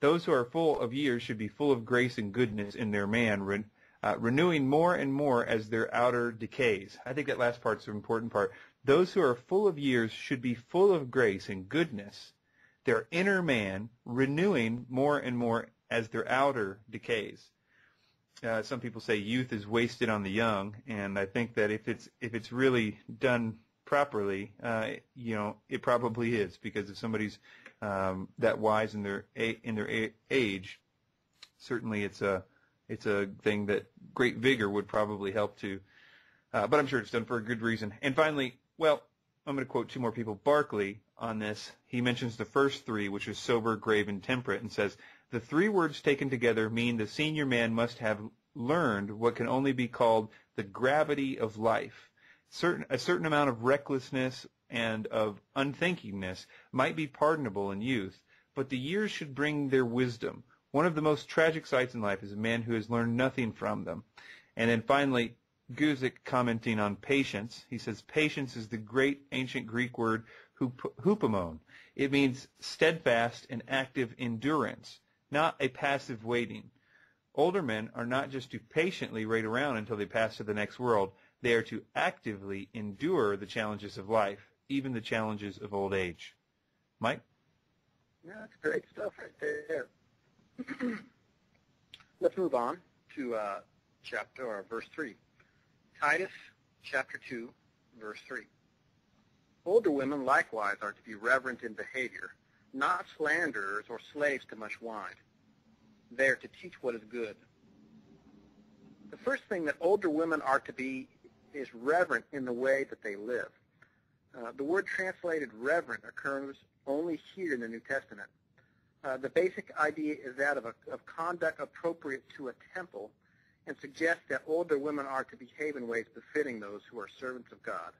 Those who are full of years should be full of grace and goodness in their man, renewing more and more as their outer decays. I think that last part's an important part. Those who are full of years should be full of grace and goodness, their inner man, renewing more and more as their outer decays. Some people say youth is wasted on the young, and I think that if it's really done properly, it probably is, because if somebody's that wise in their age, certainly it's a thing that great vigor would probably help to. But I'm sure it's done for a good reason. And finally, well, I'm going to quote two more people. Barclay on this, he mentions the first three, which is sober, grave, and temperate, and says, the three words taken together mean the senior man must have learned what can only be called the gravity of life. A certain amount of recklessness and of unthinkingness might be pardonable in youth, but the years should bring their wisdom. One of the most tragic sights in life is a man who has learned nothing from them. And then finally, Guzik, commenting on patience, he says, patience is the great ancient Greek word hupomone. It means steadfast and active endurance, not a passive waiting. Older men are not just to patiently wait around until they pass to the next world. They are to actively endure the challenges of life, even the challenges of old age. Mike? Yeah, that's great stuff right there. Let's move on to verse 3. Titus chapter 2, verse 3. Older women likewise are to be reverent in behavior, not slanderers or slaves to much wine. They are to teach what is good. The first thing that older women are to be is reverent in the way that they live. The word translated reverent occurs only here in the New Testament. The basic idea is that of conduct appropriate to a temple, and suggests that older women are to behave in ways befitting those who are servants of God.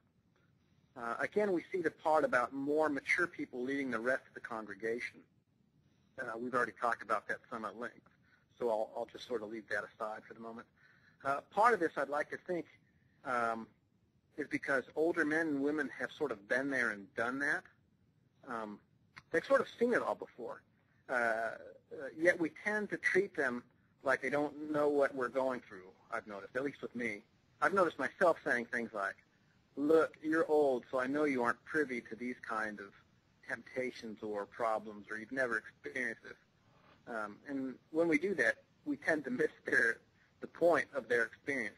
Again, we see the part about more mature people leading the rest of the congregation. We've already talked about that some at length, so I'll just sort of leave that aside for the moment. Part of this, I'd like to think, is because older men and women have sort of been there and done that. They've sort of seen it all before. Yet we tend to treat them like they don't know what we're going through, I've noticed, at least with me. I've noticed myself saying things like, look, you're old, so I know you aren't privy to these kind of temptations or problems, or you've never experienced this. And when we do that, we tend to miss the point of their experience.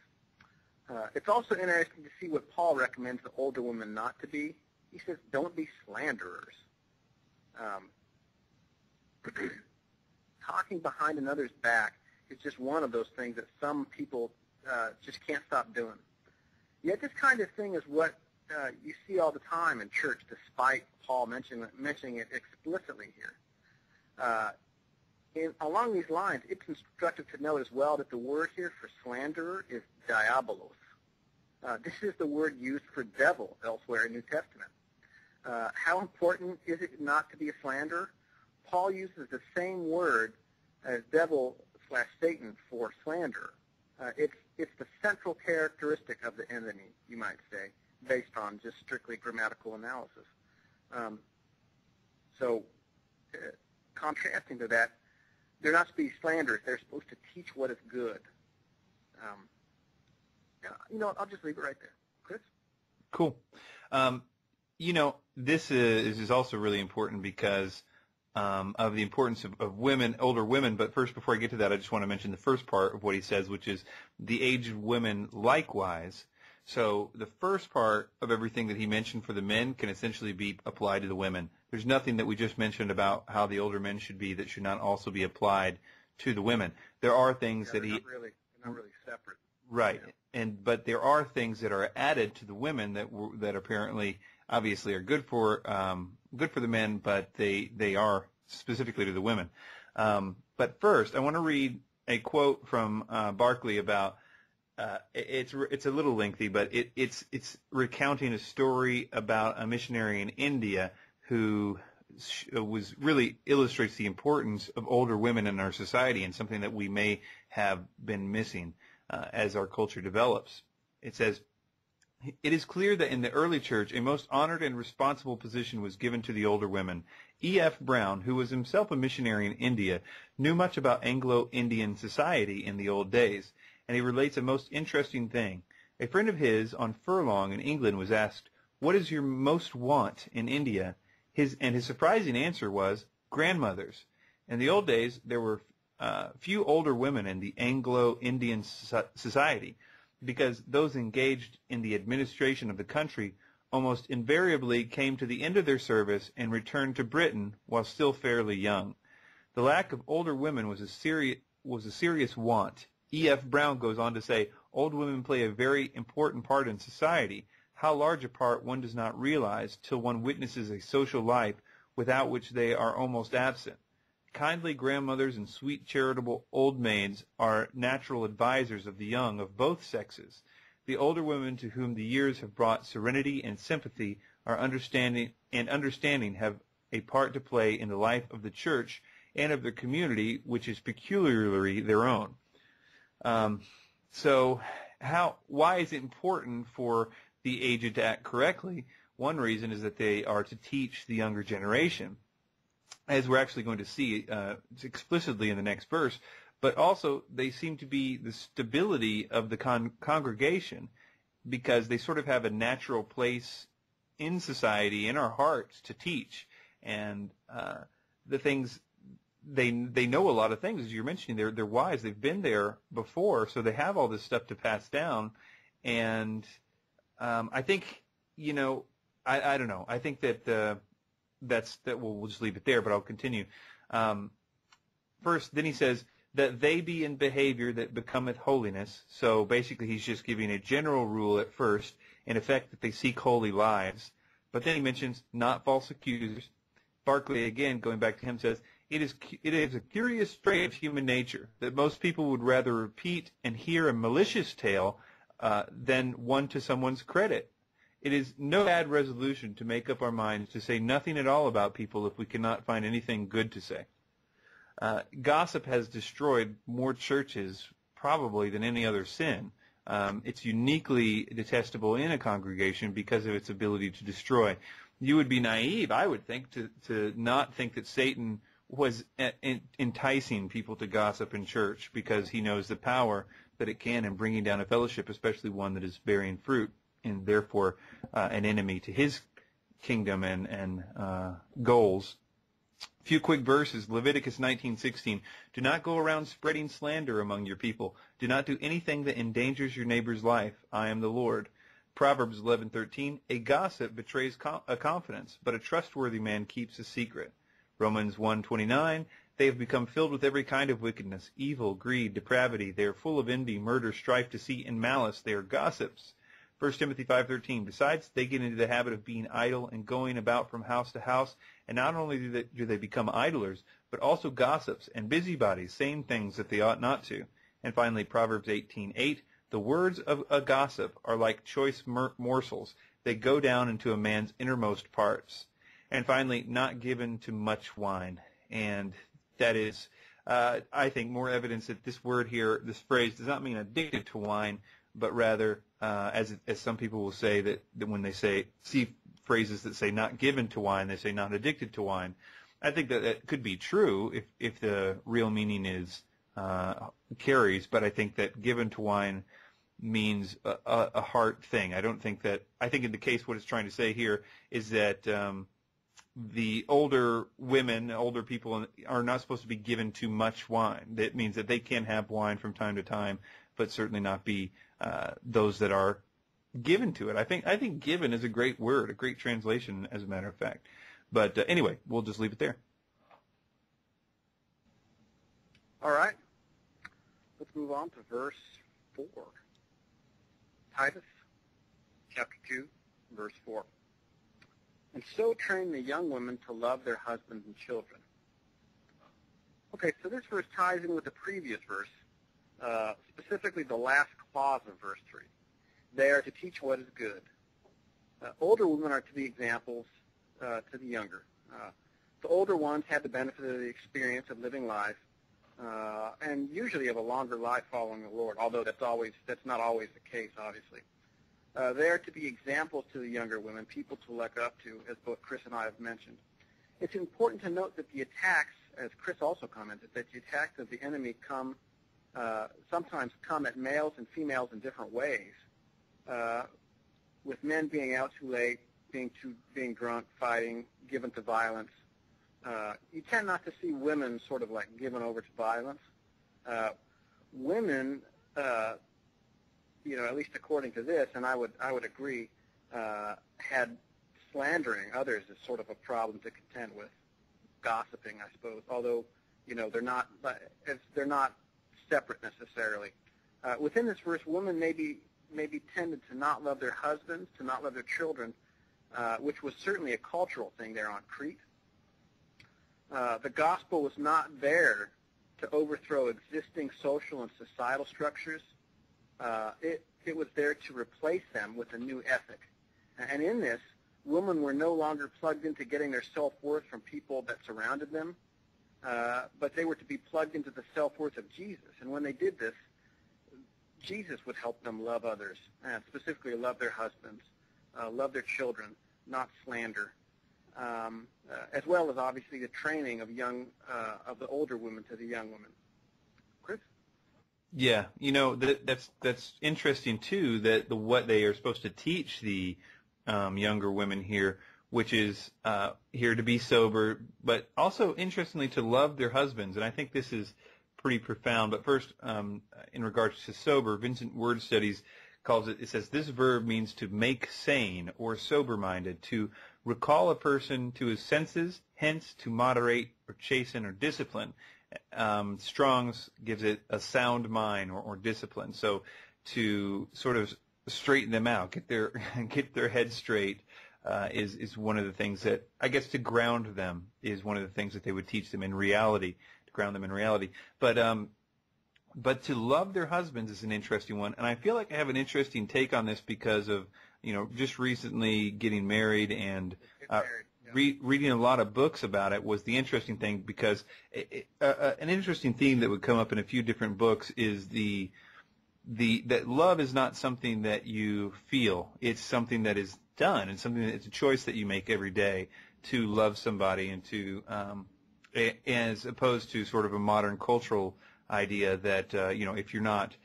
It's also interesting to see what Paul recommends the older women not to be. He says, don't be slanderers. Talking behind another's back is just one of those things that some people just can't stop doing. Yet this kind of thing is what you see all the time in church, despite Paul mentioning it explicitly here. Along these lines, it's instructive to note as well that the word here for slanderer is diabolos. This is the word used for devil elsewhere in New Testament. How important is it not to be a slanderer? Paul uses the same word as devil/Satan for slander. It's the central characteristic of the enemy, you might say, based on just strictly grammatical analysis. Contrasting to that, they're not to be slanderers. They're supposed to teach what is good. I'll just leave it right there. Chris? Cool. This is also really important because of the importance of women, older women. But first, before I get to that, I just want to mention the first part of what he says, which is the aged women likewise. So the first part of everything that he mentioned for the men can essentially be applied to the women. There's nothing that we just mentioned about how the older men should be that should not also be applied to the women. There are things that they're not really separate. Right. Yeah. But there are things that are added to the women that apparently, obviously, are good for the men, but they are specifically to the women. But first, I want to read a quote from Barclay about. It's a little lengthy, but it's recounting a story about a missionary in India who really illustrates the importance of older women in our society and something that we may have been missing as our culture develops. It says, It is clear that in the early church, a most honored and responsible position was given to the older women. E.F. Brown, who was himself a missionary in India, knew much about Anglo-Indian society in the old days, and he relates a most interesting thing. A friend of his on furlong in England was asked, "What is your most want in India?" His surprising answer was, "Grandmothers." In the old days, there were few older women in the Anglo-Indian society, because those engaged in the administration of the country almost invariably came to the end of their service and returned to Britain while still fairly young. The lack of older women was a serious want. E.F. Brown goes on to say, old women play a very important part in society, how large a part one does not realize till one witnesses a social life without which they are almost absent. Kindly grandmothers and sweet charitable old maids are natural advisers of the young of both sexes. The older women to whom the years have brought serenity and sympathy are understanding have a part to play in the life of the church and of the community, which is peculiarly their own. Why is it important for the aged to act correctly? One reason is that they are to teach the younger generation, as we're actually going to see explicitly in the next verse, but also they seem to be the stability of the congregation, because they sort of have a natural place in society, in our hearts, to teach. And the things, they know a lot of things, as you're mentioning. They're wise. They've been there before, so they have all this stuff to pass down. And I think, I don't know. I think that we'll just leave it there, but I'll continue. First, then he says, that they be in behavior that becometh holiness. So basically he's just giving a general rule at first, in effect that they seek holy lives. But then he mentions not false accusers. Barclay, again, going back to him, says, it is a curious trait of human nature that most people would rather repeat and hear a malicious tale than one to someone's credit. It is no bad resolution to make up our minds to say nothing at all about people if we cannot find anything good to say. Gossip has destroyed more churches probably than any other sin. It's uniquely detestable in a congregation because of its ability to destroy. You would be naive, I would think, to not think that Satan was enticing people to gossip in church, because he knows the power that it can in bringing down a fellowship, especially one that is bearing fruit, and therefore an enemy to his kingdom and goals. A few quick verses. Leviticus 19:16. Do not go around spreading slander among your people. Do not do anything that endangers your neighbor's life. I am the Lord. Proverbs 11:13. A gossip betrays a confidence, but a trustworthy man keeps a secret. Romans 1:29. They have become filled with every kind of wickedness, evil, greed, depravity. They are full of envy, murder, strife, deceit, and malice. They are gossips. 1 Timothy 5:13. Besides, they get into the habit of being idle and going about from house to house, and not only do they become idlers, but also gossips and busybodies, saying things that they ought not to. And finally, Proverbs 18:8. The words of a gossip are like choice morsels. They go down into a man's innermost parts. And finally, not given to much wine. And that is, I think, more evidence that this word here, this phrase, does not mean addicted to wine, but rather, as some people will say, that when they see phrases that say not given to wine, they say not addicted to wine. I think that could be true if the real meaning is carries, but I think that given to wine means a heart thing. I think in the case what it's trying to say here is that the older women, older people are not supposed to be given too much wine. That means that they can have wine from time to time, but certainly not be those that are given to it. I think given is a great word, a great translation, as a matter of fact. But anyway, we'll just leave it there. All right. Let's move on to verse 4. Titus, chapter 2, verse 4. And so train the young women to love their husbands and children. Okay, so this verse ties in with the previous verse, specifically the last clause of verse 3. They are to teach what is good. Older women are to be examples to the younger. The older ones had the benefit of the experience of living life, and usually have a longer life following the Lord, although that's not always the case, obviously. They are to be examples to the younger women, people to look up to, as both Chris and I have mentioned. It's important to note that the attacks, as Chris also commented, that the attacks of the enemy sometimes come at males and females in different ways, with men being out too late, being drunk, fighting, given to violence. You tend not to see women sort of like given over to violence. Women, at least according to this, and I would agree, had slandering others as sort of a problem to contend with, gossiping, I suppose. Although, they're not separate necessarily. Within this verse, women maybe tended to not love their husbands, to not love their children, which was certainly a cultural thing there on Crete. The gospel was not there to overthrow existing social and societal structures. It was there to replace them with a new ethic. And in this, women were no longer plugged into getting their self-worth from people that surrounded them, but they were to be plugged into the self-worth of Jesus. And when they did this, Jesus would help them love others, and specifically love their husbands, love their children, not slander, as well as obviously the training of the older women to the young women. Chris? Yeah, that's interesting too. That what they are supposed to teach the younger women here, which is here to be sober, but also interestingly to love their husbands. And I think this is pretty profound. But first, in regards to sober, Vincent Word Studies calls it. It says this verb means to make sane or sober-minded, to recall a person to his senses, hence to moderate or chasten or discipline. Strong's gives it a sound mind or discipline. So to sort of straighten them out, get their head straight, is one of the things that, I guess, to ground them is one of the things that they would teach them in reality, to ground them in reality. But to love their husbands is an interesting one, and I feel like I have an interesting take on this because of just recently getting married and reading a lot of books about it was the interesting thing, because an interesting theme that would come up in a few different books is that love is not something that you feel. It's something that is done, and it's a choice that you make every day to love somebody, and to as opposed to sort of a modern cultural idea that if you're not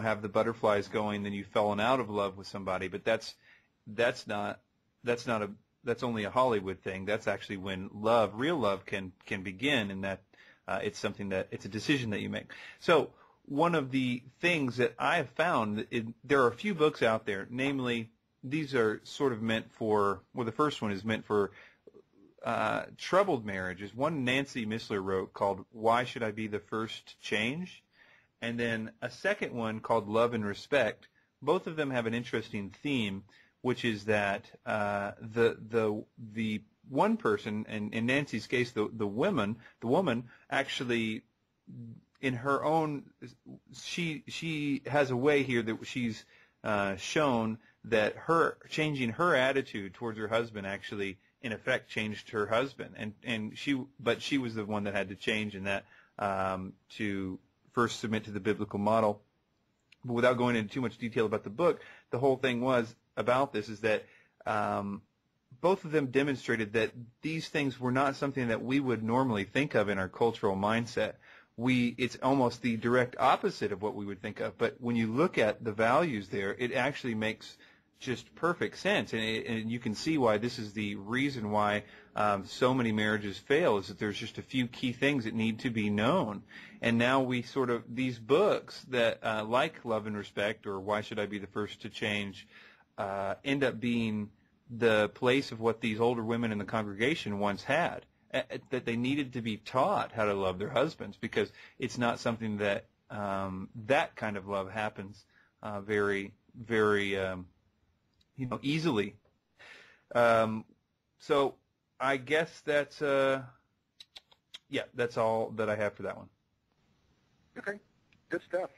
have the butterflies going, then you've fallen out of love with somebody. But that's only a Hollywood thing. That's actually when real love can begin, and that it's something that it's a decision that you make. So one of the things that I have found, there are a few books out there, namely these are sort of meant for, the first one is meant for troubled marriages. One Nancy Missler wrote called Why Should I Be the First to Change? And then a second one called Love and Respect. Both of them have an interesting theme, which is that the one person, and in Nancy's case, the woman actually, in her own, she has a way here that she's shown that her changing her attitude towards her husband actually, in effect, changed her husband, but she was the one that had to change in that to first submit to the biblical model. But without going into too much detail about the book, the whole thing was about this is that both of them demonstrated that these things were not something that we would normally think of in our cultural mindset. It's almost the direct opposite of what we would think of. But when you look at the values there, it actually makes just perfect sense, and you can see why this is the reason why so many marriages fail, is that there's just a few key things that need to be known. And now we sort of, these books that like Love and Respect or Why Should I Be the First to Change end up being the place of what these older women in the congregation once had, that they needed to be taught how to love their husbands, because it's not something that that kind of love happens very, very easily. So I guess that's that's all that I have for that one. Okay, good stuff.